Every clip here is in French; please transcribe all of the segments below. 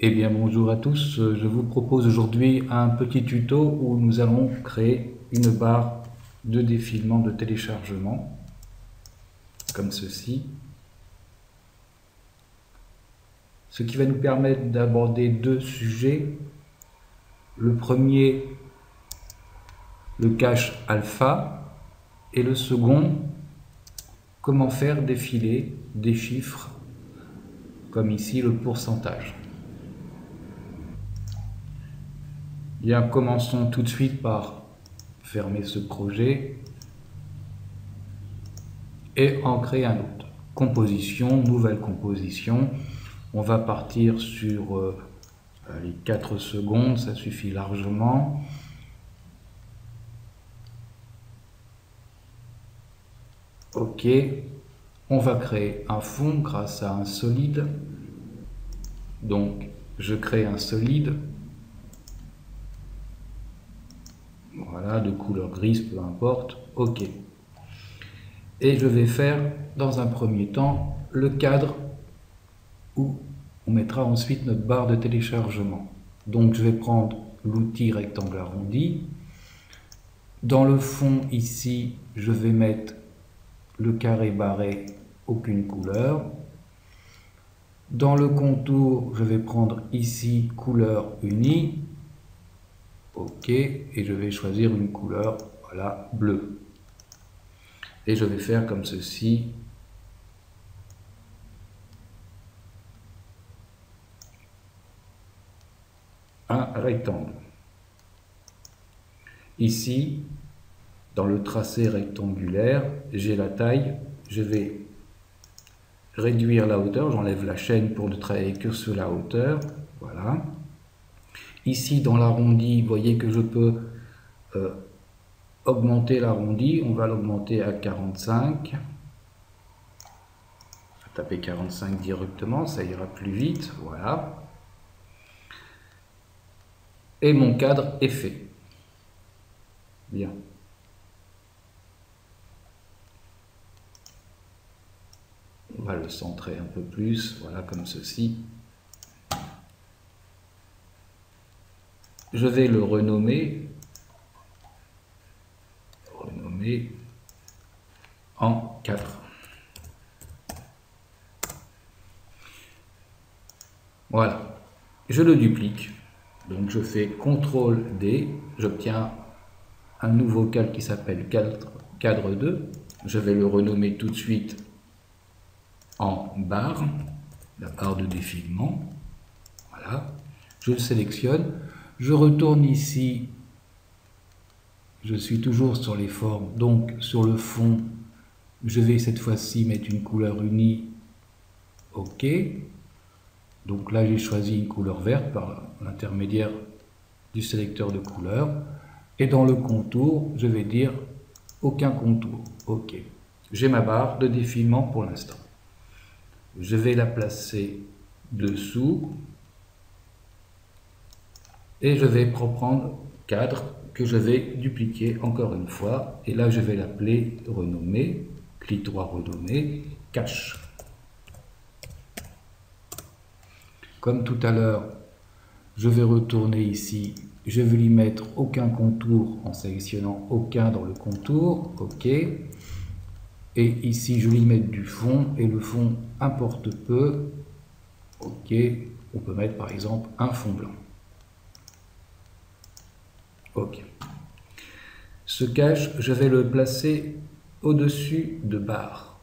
Eh bien bonjour à tous, je vous propose aujourd'hui un petit tuto où nous allons créer une barre de défilement de téléchargement comme ceci, ce qui va nous permettre d'aborder deux sujets. Le premier, le cache alpha, et le second, comment faire défiler des chiffres comme ici le pourcentage. Bien, commençons tout de suite par fermer ce projet et en créer un autre. Composition, nouvelle composition. On va partir sur les 4 secondes, ça suffit largement. Ok, on va créer un fond grâce à un solide. Donc, je crée un solide. Voilà, de couleur grise, peu importe. Ok. Et je vais faire, dans un premier temps, le cadre où on mettra ensuite notre barre de téléchargement. Donc, je vais prendre l'outil rectangle arrondi. Dans le fond, ici, je vais mettre le carré barré, aucune couleur. Dans le contour, je vais prendre ici couleur unie. OK, et je vais choisir une couleur, voilà, bleue. Et je vais faire comme ceci. Un rectangle. Ici, dans le tracé rectangulaire, j'ai la taille. Je vais réduire la hauteur. J'enlève la chaîne pour ne travailler que sur la hauteur. Voilà. Ici, dans l'arrondi, vous voyez que je peux augmenter l'arrondi. On va l'augmenter à 45. Je vais taper 45 directement, ça ira plus vite. Voilà. Et mon cadre est fait. Bien. On va le centrer un peu plus, voilà, comme ceci. Je vais le renommer en 4. Voilà. Je le duplique. Donc je fais CTRL D, j'obtiens un nouveau cadre qui s'appelle cadre 2. Je vais le renommer tout de suite en barre, la barre de défilement. Voilà. Je le sélectionne. Je retourne ici. Je suis toujours sur les formes. Donc sur le fond, je vais cette fois-ci mettre une couleur unie. OK. Donc là, j'ai choisi une couleur verte par l'intermédiaire du sélecteur de couleurs. Et dans le contour, je vais dire aucun contour. OK. J'ai ma barre de défilement pour l'instant. Je vais la placer dessous. Et je vais reprendre cadre que je vais dupliquer encore une fois. Et là, je vais l'appeler renommer. Clic droit renommer. Cache. Comme tout à l'heure, je vais retourner ici, je vais lui mettre aucun contour en sélectionnant aucun dans le contour, OK. Et ici, je vais lui mettre du fond, et le fond importe peu, OK. On peut mettre par exemple un fond blanc. OK. Ce cache, je vais le placer au-dessus de barre,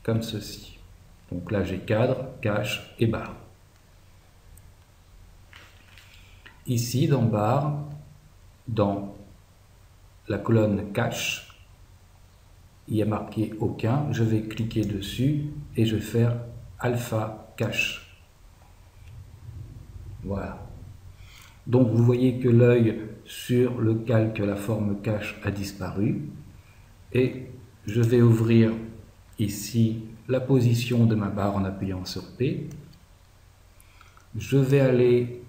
comme ceci. Donc là, j'ai cadre, cache et barre. Ici, dans barre, dans la colonne cache, il y a marqué aucun. Je vais cliquer dessus et je vais faire alpha cache. Voilà. Donc vous voyez que l'œil sur le calque, la forme cache a disparu. Et je vais ouvrir ici la position de ma barre en appuyant sur P. Je vais aller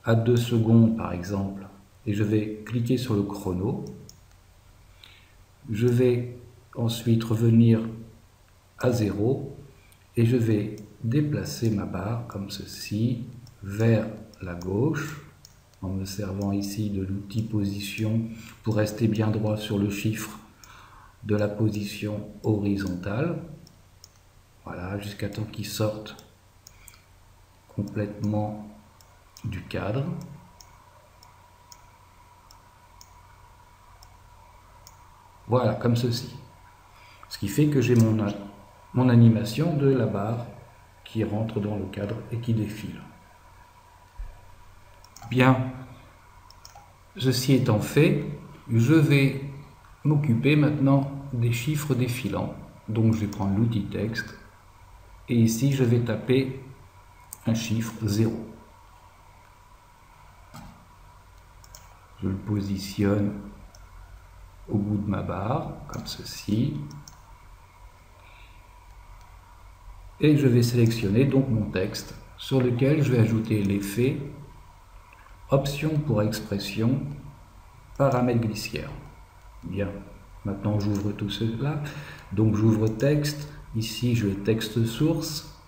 à 2 secondes par exemple, et je vais cliquer sur le chrono. Je vais ensuite revenir à 0 et je vais déplacer ma barre comme ceci. vers la gauche, en me servant ici de l'outil position pour rester bien droit sur le chiffre de la position horizontale. Voilà, jusqu'à temps qu'il sorte complètement du cadre. Voilà, comme ceci. Ce qui fait que j'ai mon animation de la barre qui rentre dans le cadre et qui défile. Bien, ceci étant fait, je vais m'occuper maintenant des chiffres défilants. Donc je vais prendre l'outil texte et ici je vais taper un chiffre 0. Je le positionne au bout de ma barre, comme ceci. Et je vais sélectionner donc mon texte sur lequel je vais ajouter l'effet option pour expression paramètres glissière. Bien, maintenant j'ouvre tout cela. Donc j'ouvre texte, ici je vais texte source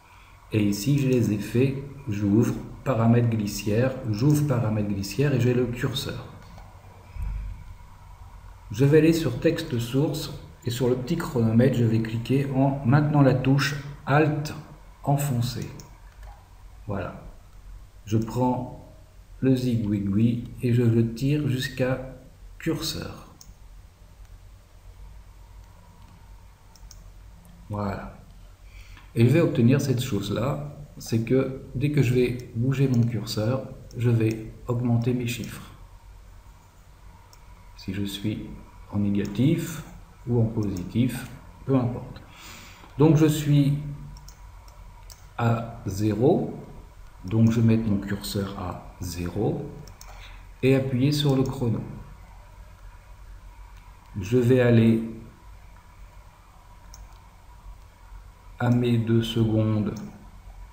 et ici j'ai les effets, j'ouvre paramètres glissière, j'ouvre paramètres glissière et j'ai le curseur. Je vais aller sur texte source et sur le petit chronomètre, je vais cliquer en maintenant la touche Alt enfoncé. Voilà. Je prends le zigouigoui et je le tire jusqu'à curseur. Voilà. Et je vais obtenir cette chose-là, c'est que dès que je vais bouger mon curseur, je vais augmenter mes chiffres. Si je suis en négatif ou en positif, peu importe. Donc je suis à 0, donc je vais mettre mon curseur à 0 et appuyer sur le chrono. Je vais aller à mes 2 secondes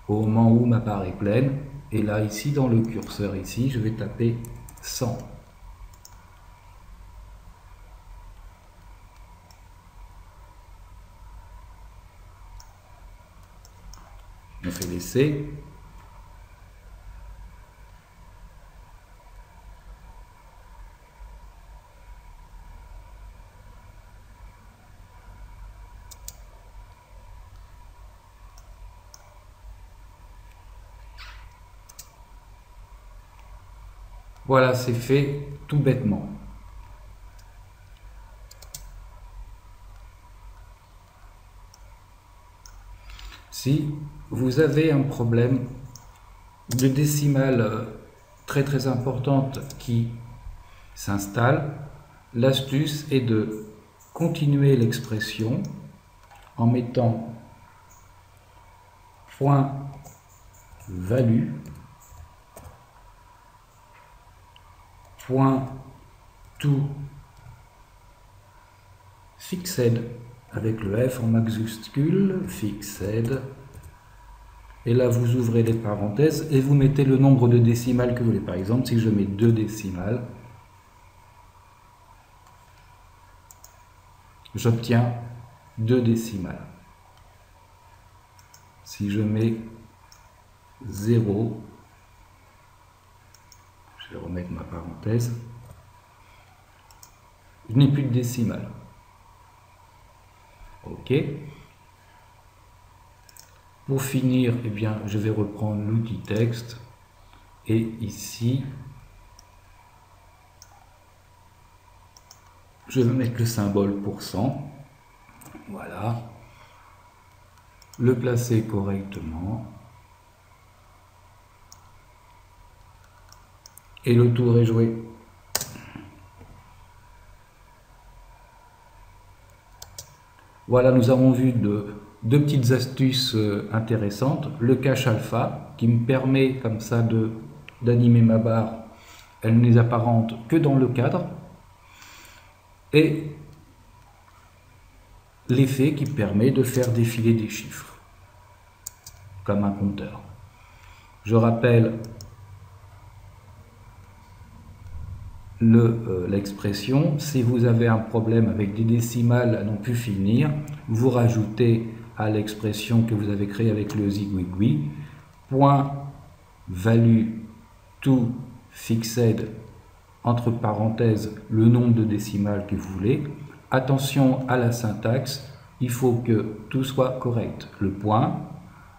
au moment où ma barre est pleine et là ici dans le curseur ici je vais taper 100. On fait l'essai. Voilà, c'est fait tout bêtement. Si vous avez un problème de décimale très importante qui s'installe, l'astuce est de continuer l'expression en mettant point value, point to fixed avec le F en majuscule, fixed, et là vous ouvrez les parenthèses et vous mettez le nombre de décimales que vous voulez. Par exemple, si je mets 2 décimales, j'obtiens 2 décimales. Si je mets 0, je vais remettre ma parenthèse, je n'ai plus de décimales. OK. Pour finir, eh bien, je vais reprendre l'outil texte et ici, je vais mettre le symbole %. Voilà. Le placer correctement. Et le tour est joué. Voilà, nous avons vu deux petites astuces intéressantes. Le cache alpha qui me permet comme ça d'animer ma barre. Elle n'est apparente que dans le cadre. Et l'effet qui permet de faire défiler des chiffres comme un compteur. Je rappelle l'expression, si vous avez un problème avec des décimales à non plus finir, vous rajoutez à l'expression que vous avez créée avec le zigouigoui, point value to fixed, entre parenthèses, le nombre de décimales que vous voulez. Attention à la syntaxe, il faut que tout soit correct. Le point,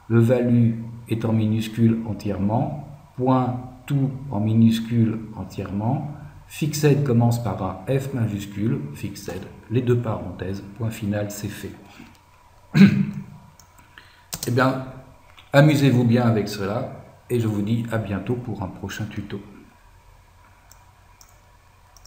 le value est en minuscule entièrement, point tout en minuscule entièrement, fixed commence par un F majuscule, fixed, les deux parenthèses, point final, c'est fait. Eh bien, amusez-vous bien avec cela et je vous dis à bientôt pour un prochain tuto.